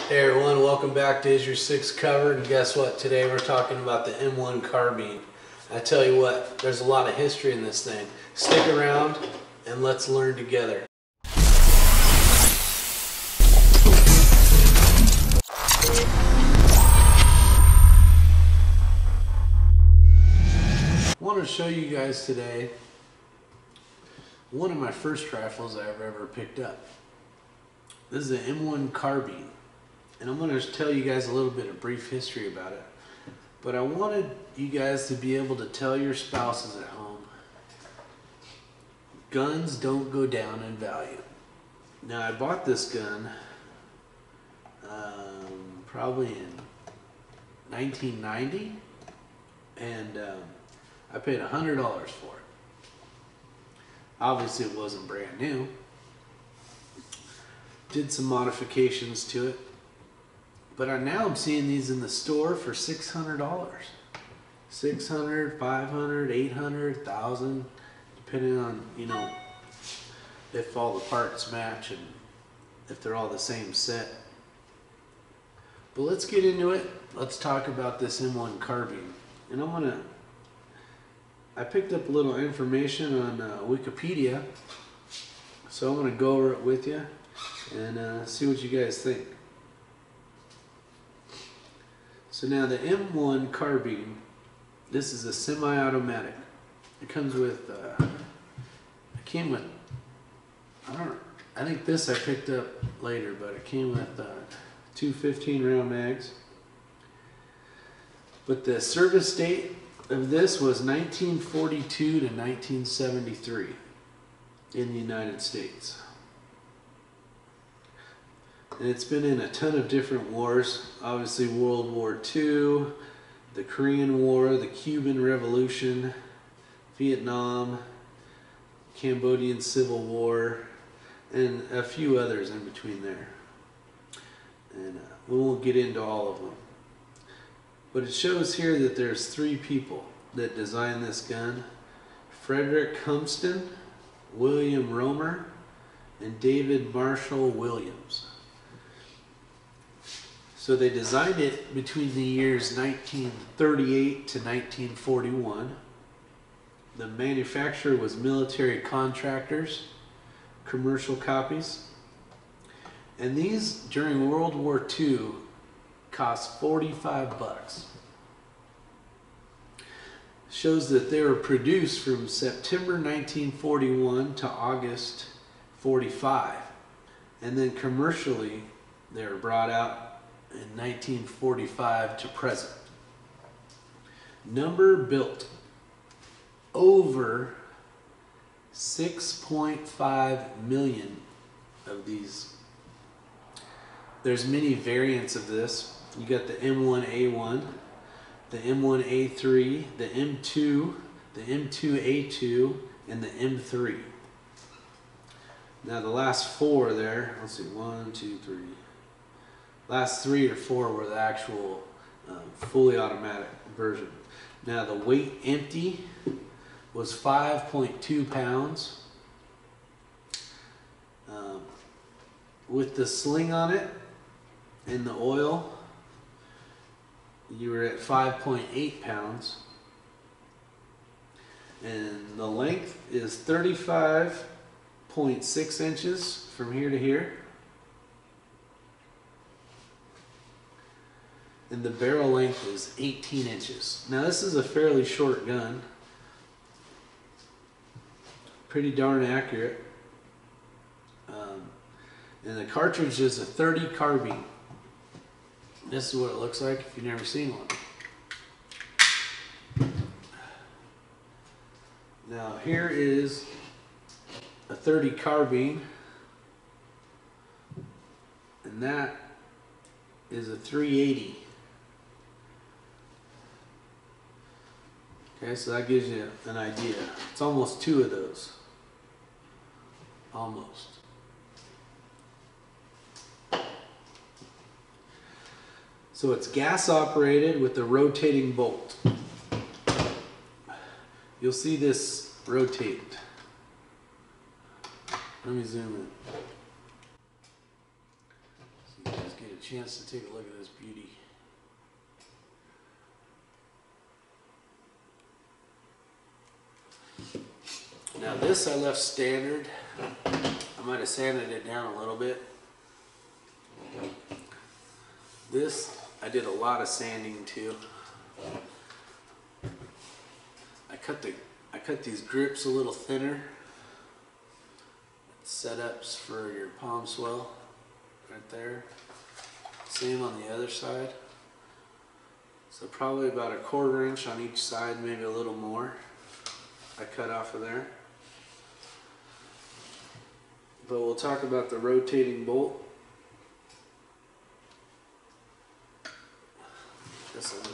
Hey everyone, welcome back to Isyour6covered, and guess what? Today we're talking about the M1 Carbine. I tell you what, there's a lot of history in this thing. Stick around and let's learn together. I want to show you guys today one of my first rifles I've ever picked up. This is an M1 Carbine. And I'm going to tell you guys a little bit of brief history about it. But I wanted you guys to be able to tell your spouses at home, guns don't go down in value. Now I bought this gun probably in 1990, and I paid $100 for it. Obviously it wasn't brand new. Did some modifications to it. But now I'm seeing these in the store for $600. $600, $500, $800, $1,000, depending on, if all the parts match and if they're all the same set. But let's get into it. Let's talk about this M1 Carbine. And I picked up a little information on Wikipedia, so I'm going to go over it with you and see what you guys think. So now the M1 Carbine, this is a semi-automatic. It comes with, I think this I picked up later, but it came with two 15-round mags. But the service date of this was 1942 to 1973 in the United States. And it's been in a ton of different wars. Obviously World War II, the Korean War, the Cuban Revolution, Vietnam, Cambodian Civil War, and a few others in between there. And we won't get into all of them. But it shows here that there's three people that designed this gun: Frederick Humston, William Romer, and David Marshall Williams. So they designed it between the years 1938 to 1941. The manufacturer was Military Contractors, commercial copies. And these, during World War II, cost $45. Shows that they were produced from September 1941 to August 45. And then commercially, they were brought out in 1945 to present. Number built over 6.5 million of these. There's many variants of this. You got the M1A1, the M1A3, the M2, the M2A2, and the M3. Now the last four there, let's see, 1, 2, 3. Last 3 or 4 were the actual fully automatic version. Now the weight empty was 5.2 pounds. With the sling on it and the oil, you were at 5.8 pounds. And the length is 35.6 inches from here to here. And the barrel length is 18 inches. Now this is a fairly short gun. Pretty darn accurate. And the cartridge is a .30 carbine. This is what it looks like if you've never seen one. Now here is a .30 carbine. And that is a .380. Okay, so that gives you an idea. It's almost 2 of those. Almost. So it's gas operated with a rotating bolt. You'll see this rotate. Let me zoom in. So you guys get a chance to take a look at this beauty. Now this I left standard. I might have sanded it down a little bit. This I did a lot of sanding too. I cut these grips a little thinner. Setups for your palm swell right there. Same on the other side. So probably about a 1/4 inch on each side, maybe a little more. I cut off of there. But we'll talk about the rotating bolt. This one.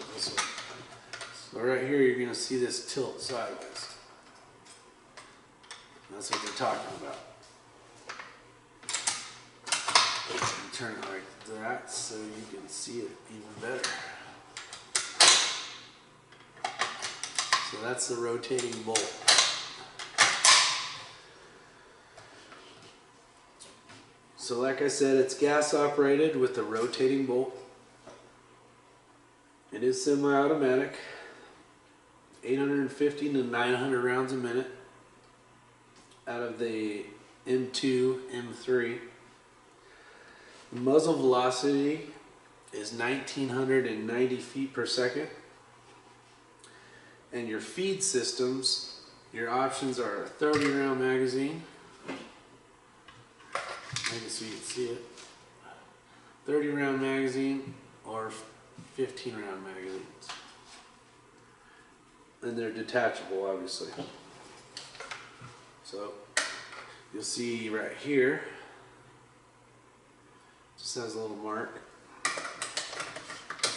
So right here you're going to see this tilt sideways. That's what they're talking about. Turn it like that so you can see it even better. So that's the rotating bolt. So like I said, it's gas operated with the rotating bolt. It is semi-automatic, 850 to 900 rounds a minute out of the M2, M3. The muzzle velocity is 1990 feet per second. And your feed systems, your options are a 30 round magazine. Maybe so you can see it. 30 round magazine or 15 round magazines. And they're detachable, obviously. So you'll see right here, just has a little mark.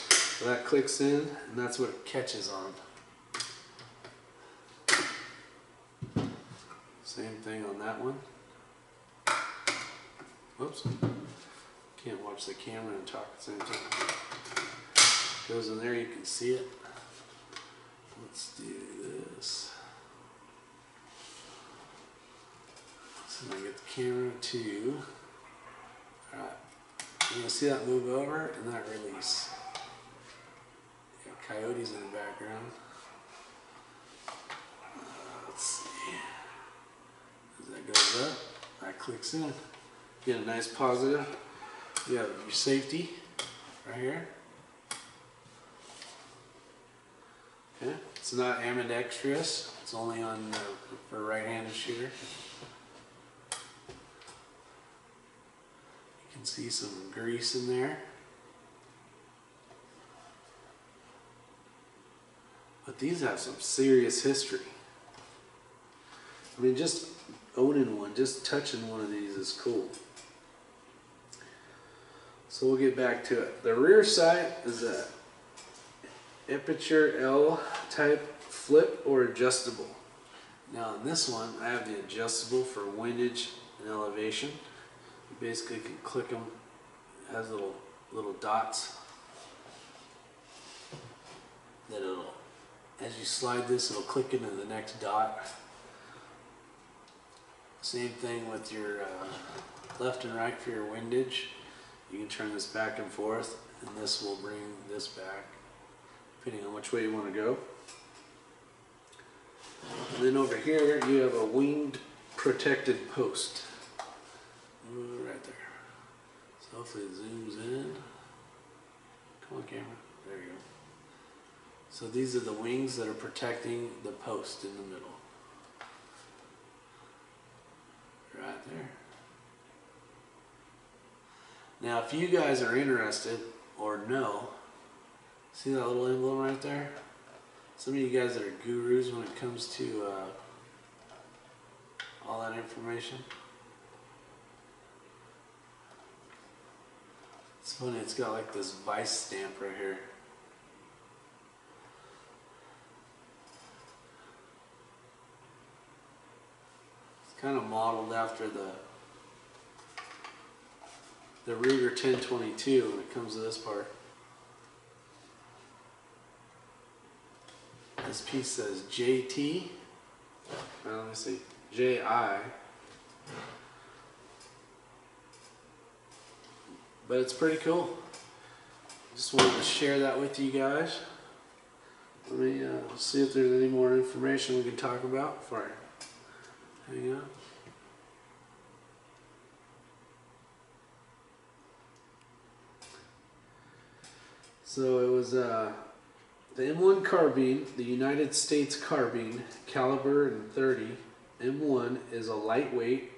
So that clicks in, and that's what it catches on. Same thing on that one. Whoops. Can't watch the camera and talk at the same time. Goes in there, you can see it. Let's do this. So I get the camera to. Alright. You're going to see that move over and that release. You got coyotes in the background. Let's see. As that goes up, that clicks in. You get a nice positive. You have your safety right here. Okay. It's not ambidextrous. It's only on for a right-handed shooter. You can see some grease in there. But these have some serious history. I mean, just owning one, just touching one of these is cool. So we'll get back to it. The rear sight is a Aperture L type flip or adjustable. Now in this one I have the adjustable for windage and elevation. You basically can click them. It has little dots that it'll, as you slide this, it'll click into the next dot. Same thing with your left and right for your windage. You can turn this back and forth, and this will bring this back, depending on which way you want to go. And then over here, you have a winged protected post. Right there. So hopefully it zooms in. Come on, camera. There you go. So these are the wings that are protecting the post in the middle. Right there. Now if you guys are interested or know, see that little emblem right there? Some of you guys that are gurus when it comes to all that information. It's funny, it's got like this vice stamp right here. It's kind of modeled after the Ruger 1022 when it comes to this part. This piece says JT. Well, let me see. JI. But it's pretty cool. Just wanted to share that with you guys. Let me see if there's any more information we can talk about before I hang up. So it was the M1 Carbine, the United States Carbine, caliber and .30. M1 is a lightweight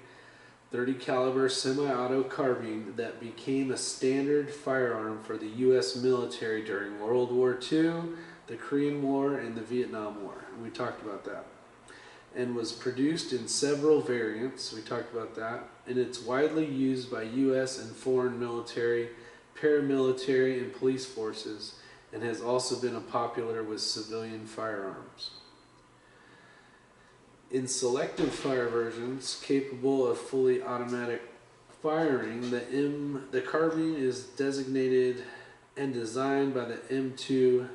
30 caliber semi-auto carbine that became a standard firearm for the U.S. military during World War II, the Korean War, and the Vietnam War. And we talked about that. And was produced in several variants. We talked about that. And it's widely used by U.S. and foreign military, paramilitary, and police forces, and has also been popular with civilian firearms. In selective fire versions capable of fully automatic firing, the carbine is designated and designed by the M2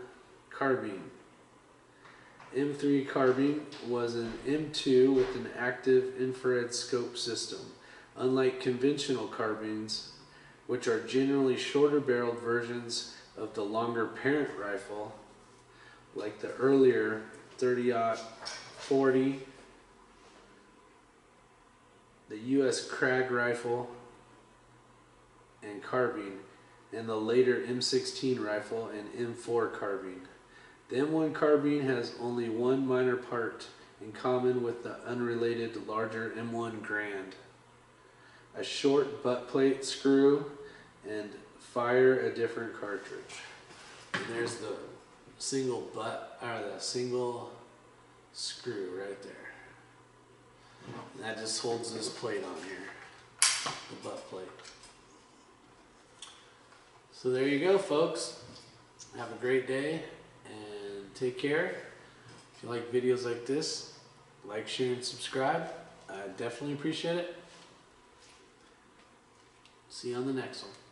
Carbine. M3 Carbine was an M2 with an active infrared scope system. Unlike conventional carbines, which are generally shorter barreled versions of the longer parent rifle, like the earlier 30-40, the U.S. Krag rifle and carbine, and the later M16 rifle and M4 carbine. The M1 carbine has only one minor part in common with the unrelated larger M1 Grand: a short butt plate screw and fire a different cartridge. And there's the single butt, or the single screw right there. And that just holds this plate on here, the butt plate. So there you go, folks. Have a great day and take care. If you like videos like this, like, share, and subscribe. I definitely appreciate it. See you on the next one.